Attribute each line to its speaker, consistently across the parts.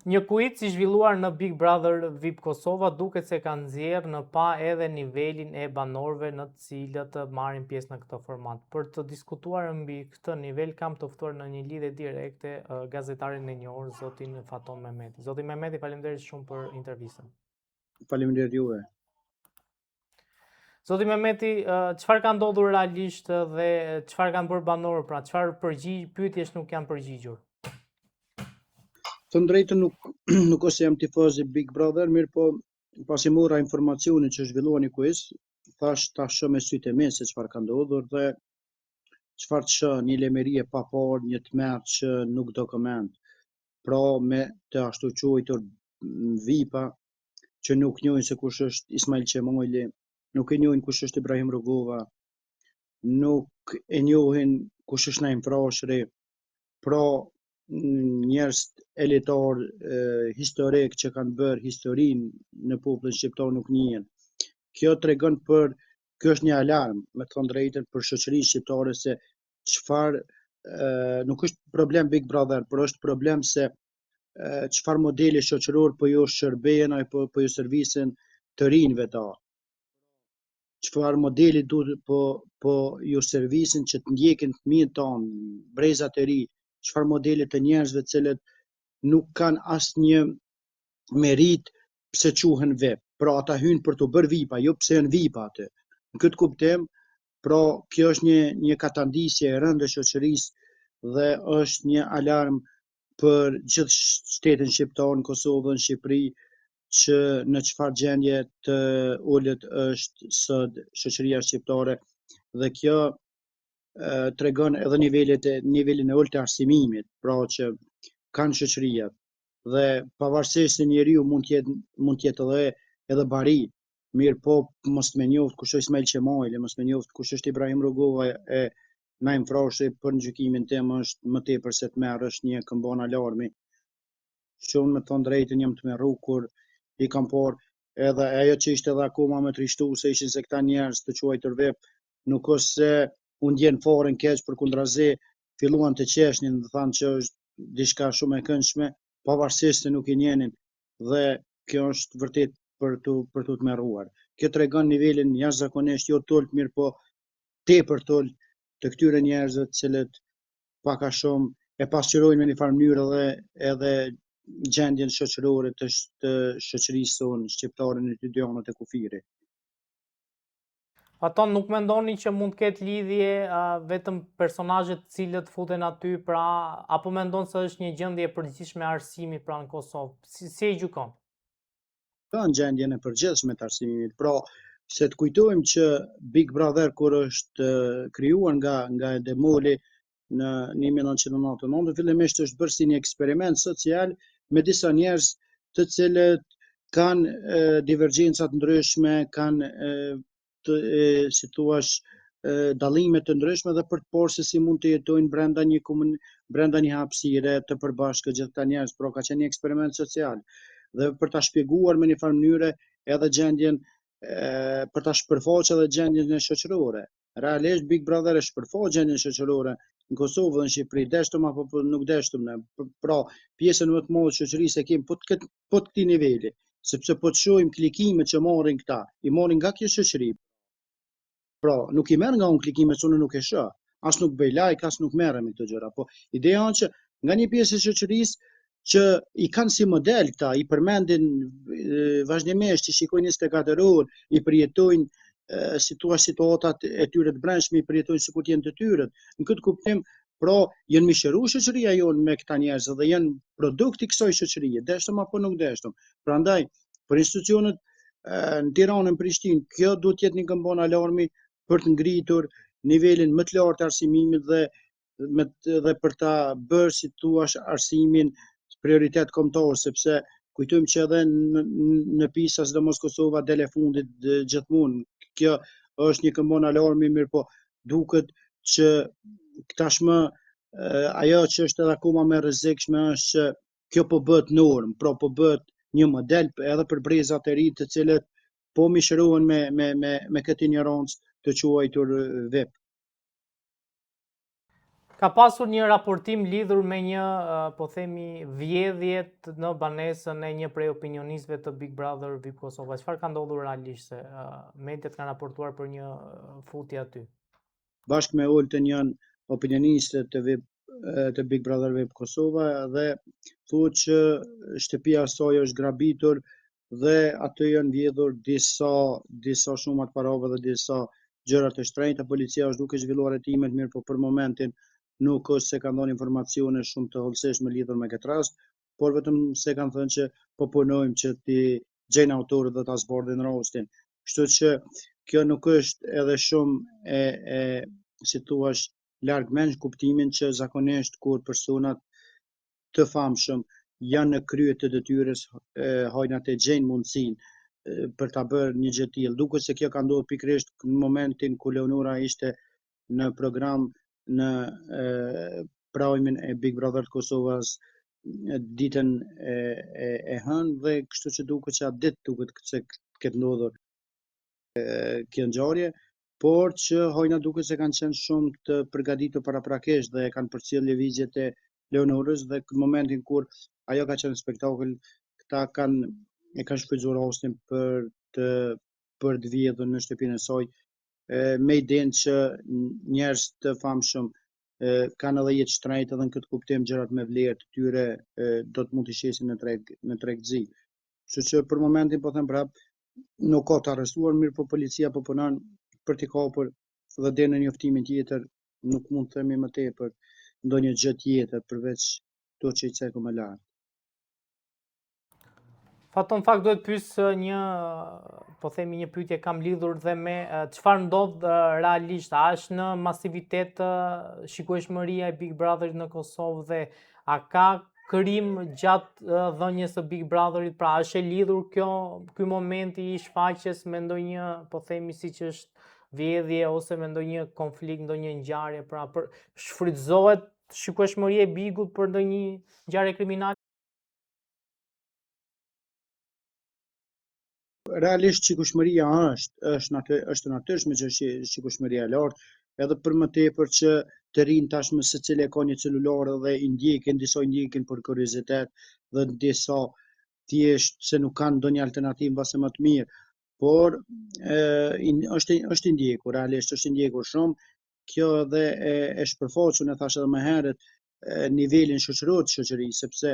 Speaker 1: Një kuiz i zhvilluar në Big Brother VIP Kosova duket se ka nxjerrë në pa edhe nivelin e banorëve në të cilët marrin pjesë në këtë format. Për të diskutuar mbi këtë nivel kam të ftuar në një lidhje direkte gazetarin e njohur zotin Faton Mehmeti. Zoti Mehmeti, faleminderit shumë për intervistën.
Speaker 2: Faleminderit juve.
Speaker 1: Zoti Mehmeti, çfarë ka ndodhur realisht dhe çfarë kanë bërë banorët, pra çfarë pyetjesh nuk janë përgjigjur?
Speaker 2: Të drejtën nuk ose jam tifoz i Big Brother, mirë po pasi mora informacionin që zhvillua një quiz, thash ta shoh me sytë e mi se çfarë ka ndodhur dhe çfarë të shoh, një lemëri e papar, një tmerr që nuk do koment. Pra me të ashtu quajtur VIP-a që nuk njohin se kush është Ismail Qemoli, nuk e njohin kush është Ibrahim Rugova, nuk e njohin kush është Naim Frashëri, pra njerëz elitar historik që kanë bërë historinë në popullin shqiptar nuk njihen. Kjo është një alarm, me të thënë drejtën, për shoqërinë shqiptare se çfarë nuk është problem Big Brother, por është problem se çfarë modeli shoqëror po ju shërbejnë apo po ju servisin të rinjve ta. Çfarë modeli duhet po ju servisin që të ndjekin fëmijët tanë, brezat e ri, çfarë modeli të njerëzve të cilët nuk kanë asnjë merit pse quhen VIP. Pra ata hynë për të bërë VIP-a, jo pse janë VIP-a aty. Në këtë kuptim, pra kjo është një katandisje e rëndë e shoqërisë dhe është një alarm për gjithë shtetin shqiptar, në Kosovë, në Shqipëri, që në çfarë gjendje të ulet është sot shoqëria shqiptare dhe kjo tregon edhe nivelin e ulët të arsimimit, pra që kanë shoqëria dhe pavarësisht se njeriu mund të jetë edhe bari, mirë po mos më njoft kush është Ismail Qemoli, mos më njoft kush është Ibrahim Rugova e Naim Frashëri, për në gjykimin tim është më tepër se tmerr, është një këmbon alarmi. Shumë me thënë drejtën jam tmerru kur i kam parë edhe ajo që ishte edhe akoma më trishtuese ishin se këta njerëz të quajtur VIP nuk është se u ndjen fare në keq, përkundrazi filluan të qeshnin dhe thanë që është diçka shumë e këndshme, pavarësisht se nuk i njenin dhe kjo është vërtet për tu tmerruar. Kjo tregon nivelin jashtëzakonisht jo të ulët, mirë po tepër të ulët të këtyre njerëzve të cilët pak a shumë e pasqyrojnë në një farë mënyrë edhe gjendjen shoqërore të shoqërisë sonë shqiptare në të dy anët e kufirit.
Speaker 1: Faton, nuk mendoni që mund të ketë lidhje vetëm personazhet të cilët futen aty, pra apo mendon se është një gjendje e përgjithshme arsimi pra në Kosovë? Si e gjykon?
Speaker 2: Ka në gjendjen e përgjithshme të arsimimit. Pra, se të kujtojmë që Big Brother kur është krijuar nga Demoli në 1999, fillimisht është bërë si një eksperiment social me disa njerëz të cilët kanë divergjenca të ndryshme, kanë si thua dallime të ndryshme dhe për të parë se si mund të jetojnë brenda një hapësire të përbashkët gjithë këta njerëz, pra ka qenë një eksperiment social dhe për ta shpjeguar me një farë mënyre edhe gjendjen për ta shpërfaqur edhe gjendjen e shoqërore. Realisht Big Brother e shpërfaq gjendjen shoqërore në Kosovë dhe në Shqipëri, deshtum apo nuk deshtum ne. Pra, pjesën më të madhe të shoqërisë e kemi po të këtij niveli, sepse po të shohim klikimet që marrin këta, i marrin nga kjo shoqëri. Pra, nuk i merr nga unë klikimet që unë nuk e shoh, as nuk bëj like, as nuk merrem me këto gjëra, po ideja është që nga një pjesë e shoqërisë që i kanë si model këta, i përmendin vazhdimisht, i shikojnë 24 orë, i përjetojnë situatat e tyre të brendshme, i përjetojnë sikur të jenë të tyre. Në këtë kuptim, pra janë mishëruar shoqëria jonë me këta njerëz dhe janë produkt i kësaj shoqërie, deshtum apo nuk deshtum. Prandaj, për institucionet në Tiranë, në Prishtinë, kjo duhet të jetë një këmbon alarmi për të ngritur nivelin më të lartë të arsimimit dhe për ta bërë si thua arsimin prioritet kombëtar, sepse kujtojmë që edhe në PISA, sidomos Kosova del e fundit gjithmonë. Kjo është një këmbon alarmi, mirë po duket që tashmë ajo që është edhe akoma më rrezikshme është që kjo po bëhet normë, pra po bëhet një model edhe për brezat e ri të cilët po mishërohen me këtë ignorancë të quajtur VIP.
Speaker 1: Ka pasur një raportim lidhur me një, po themi, vjedhjet në banesën e një prej opinionistëve të Big Brother VIP Kosova. Çfarë ka ndodhur realisht se mediat kanë raportuar për një futje aty?
Speaker 2: Bashkë me Oltën janë opinionistët të Big Brother VIP Kosova dhe thuhet që shtëpia e saj është grabitur dhe aty janë vjedhur disa shumë të parave dhe disa gjëra të shtrenjta. Policia është duke zhvilluar hetimet, mirë po për momentin nuk është se kanë dhënë informacione shumë të hollësishme lidhur me këtë rast, por vetëm se kanë thënë që po punojmë që ti gjejnë autorët dhe ta zbardhin rastin. Kështu që kjo nuk është edhe shumë si thuash larg mend kuptimin që zakonisht kur personat të famshëm janë në krye të detyrës, hajnat e gjejnë mundësinë për ta bërë një gjë të tillë. Duket se kjo ka ndodhur pikërisht në momentin kur Leonora ishte në program në prajmin e Big Brother të Kosovës ditën e hënë dhe kështu që duket që atë ditë duket se ketë ndodhur kjo ngjarje, por që hojna duket se kanë qenë shumë të përgatitur paraprakisht dhe kanë përcjell lëvizjet e Leonorës dhe në momentin kur ajo ka qenë spektakël, këta kanë shfrytzuar rastin për të vjedhur në shtëpinë e saj me idenë që njerëz të famshëm kanë edhe jetë shtrenjtë edhe në këtë kuptim gjërat me vlerë të tyre do të mund t'i shesin në tregëzi. Kështu që për momentin po them prap, nuk ka të arrestuar, mirë po policia po punon për t'i kapur dhe deri në njoftimin tjetër nuk mund të themi më tepër ndonjë gjë tjetër përveç to që i cekëm më lart.
Speaker 1: Faton fakt duhet pyes një, po themi një pyetje kam lidhur dhe me çfarë ndodh realisht, a është në masivitet shikueshmëria e Big Brotherit në Kosovë dhe a ka krim gjatë dhënies së Big Brotherit, pra është e lidhur ky momenti i shfaqjes me ndonjë, po themi siç është vjedhje ose me ndonjë konflikt, ndonjë ngjarje, pra shfrytëzohet shikueshmëria e Bigut për ndonjë ngjarje kriminale?
Speaker 2: Realisht shikueshmëria është natyrshme që është shikueshmëria e lartë, edhe për më tepër që të rinj tashmë secili ka një celular dhe disa i ndjekin për kuriozitet dhe disa thjesht se nuk kanë ndonjë alternativë mbase më të mirë, por është i ndjekur, realisht është i ndjekur shumë. Kjo edhe e shpërfaqun e thash edhe më herët nivelin shoqëror të shoqërisë, sepse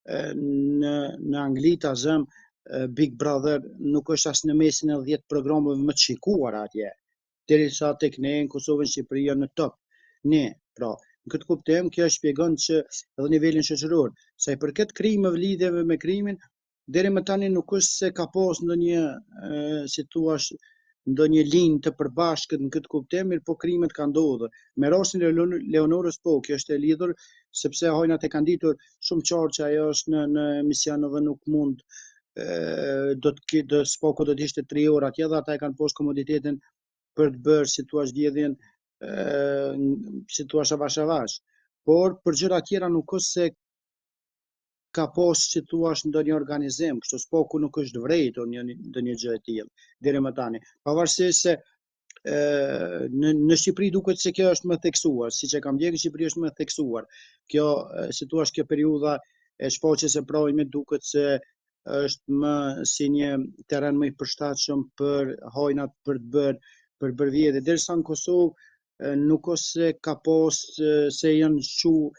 Speaker 2: në Angli ta zëm Big Brother nuk është as në mesin e 10 programeve më të shikuara atje, derisa tek ne në Kosovën, në Shqipëri janë në top. Ne, pra, në këtë kuptim kjo shpjegon që edhe nivelin shoqëror, sa i përket krimeve, lidhjeve me krimin, deri më tani nuk është se ka pas ndonjë si thuash ndonjë linjë të përbashkët në këtë kuptim, mirë po krimet kanë ndodhur. Me rastin e Leonorës po, kjo është e lidhur sepse hajnat e kanë ditur shumë qartë që ajo është në emision dhe nuk mund spoko do të ishte 3 orë atje dhe ata e kanë posë komoditetin për të bërë si thua vjedhjen si thua avash avash. Por për gjëra tjera nuk është se ka pas si thua ndonjë organizim, kështu spoku nuk është vërejtur ndonjë gjë e tillë deri më tani. Pavarësisht se në Shqipëri duket se kjo është më theksuar, siç e kam ndjekur në Shqipëri është më theksuar. Kjo si thua kjo periudha e shfaqjes së prajmit duket se është më si një terren më i përshtatshëm për hajnat për të bërë vjedhje. Derisa në Kosovë nuk është se ka pas se janë shu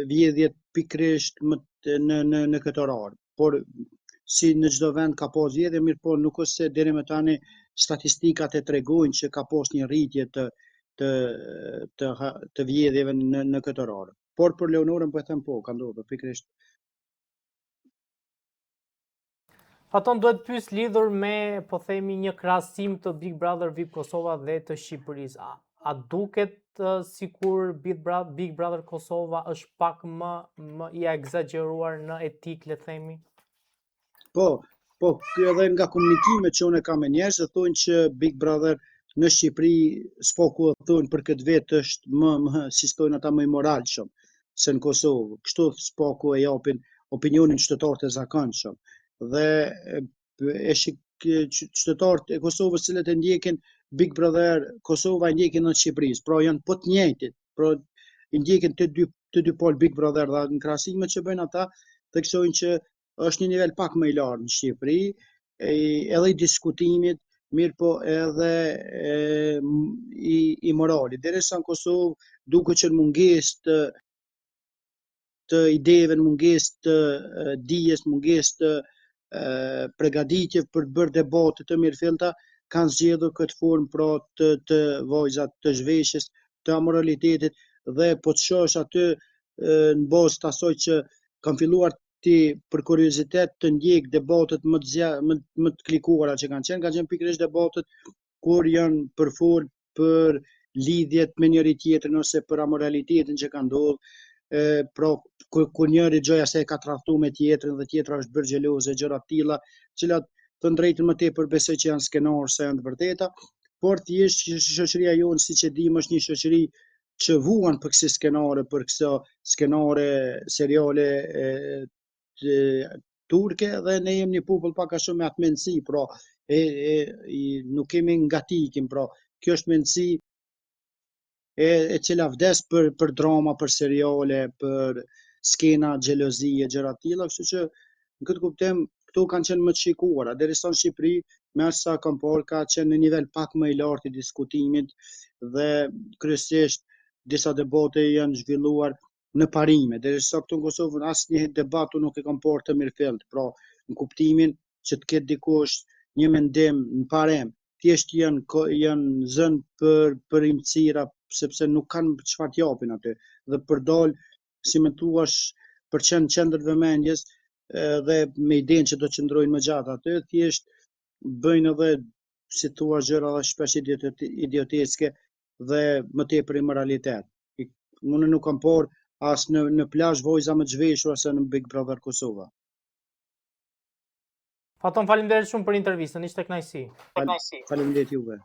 Speaker 2: vjedhjet pikërisht në këtë orar, por si në çdo vend ka pas vjedhje, mirë po nuk është se deri më tani statistikat e tregojnë që ka pas një rritje të vjedhjeve në këtë orar. Por për Leonorën po e them po, ka ndodhur pikërisht.
Speaker 1: Faton duhet pyes lidhur me, po themi, një krahasim të Big Brother VIP Kosova dhe të Shqipërisë. A duket sikur Big Brother Kosova është pak më i egzageruar në etik, le të themi?
Speaker 2: Po, edhe nga komunikimet që unë kam me njerëz, thonë që Big Brother në Shqipëri spoku thonë për këtë vetë është më si thonë ata më i moralshëm se në Kosovë. Kështu spoku e japin opinionin qytetarët e zakonshëm. Dhe qytetarët e Kosovës cilët e ndjekin Big Brother Kosova e ndjekin në Shqipërisë, pra janë po të njëjtit. Pra i ndjekin të dy palë Big Brother dhe në krahasime që bëjnë ata, theksojnë që është një nivel pak më i lartë në Shqipëri, edhe i diskutimit, mirë po edhe i moralit. Derisa në Kosovë duket që në mungesë të ideve, në mungesë të dijes, mungesë të përgatitje për të bërë debate të mirëfillta, kanë zgjedhur këtë formë pra të vajzat të zhveshjes, të amoralitetit dhe po të shohësh aty në bazë të asaj që kanë filluar ti për kuriozitet të ndjek debatet më të klikuara që kanë qenë pikërisht debatet kur janë përfol për lidhjet me njëri tjetrin ose për amoralitetin që ka ndodhur, pra kur njëri gjoja se e ka tradhtu me tjetrin dhe tjetra është bërë xheloze, gjëra të tilla, cilat të drejtën më tepër besoj që janë skenar se janë të vërteta, por thjesht shoqëria jonë siç e dim është një shoqëri që vuan për kësi skenare, për kësa skenare seriale turke dhe ne jemi një popull pak a shumë me atë mendësi, pra nuk kemi ngatikim, pra kjo është mendësi e cila vdes për drama, për seriale, për skena, xhelozie, gjëra të tilla, kështu që në këtë kuptim këto kanë qenë më të shikuara, derisa në Shqipëri me aq sa kam parë ka qenë në nivel pak më i lartë i diskutimit dhe kryesisht disa debate janë zhvilluar në parime, derisa këtu në Kosovë asnjë debat nuk e kam parë të mirëfillt, pra në kuptimin që të ketë dikush një mendim në parem, thjesht janë zënë për imëcira sepse nuk kanë çfarë t'japin aty dhe për dal, si më thuash, për qendër vëmendjes dhe me idenë që do të qëndrojnë më gjatë aty, thjesht bëjnë edhe si thua gjëra dhe shpesh idioteske dhe më tepër immoralitet. Unë nuk kam parë as në plazh vojza më të zhveshura se në Big Brother Kosova.
Speaker 1: Faton, faleminderit shumë për intervistën, ishte kënaqësi.
Speaker 2: Faleminderit juve.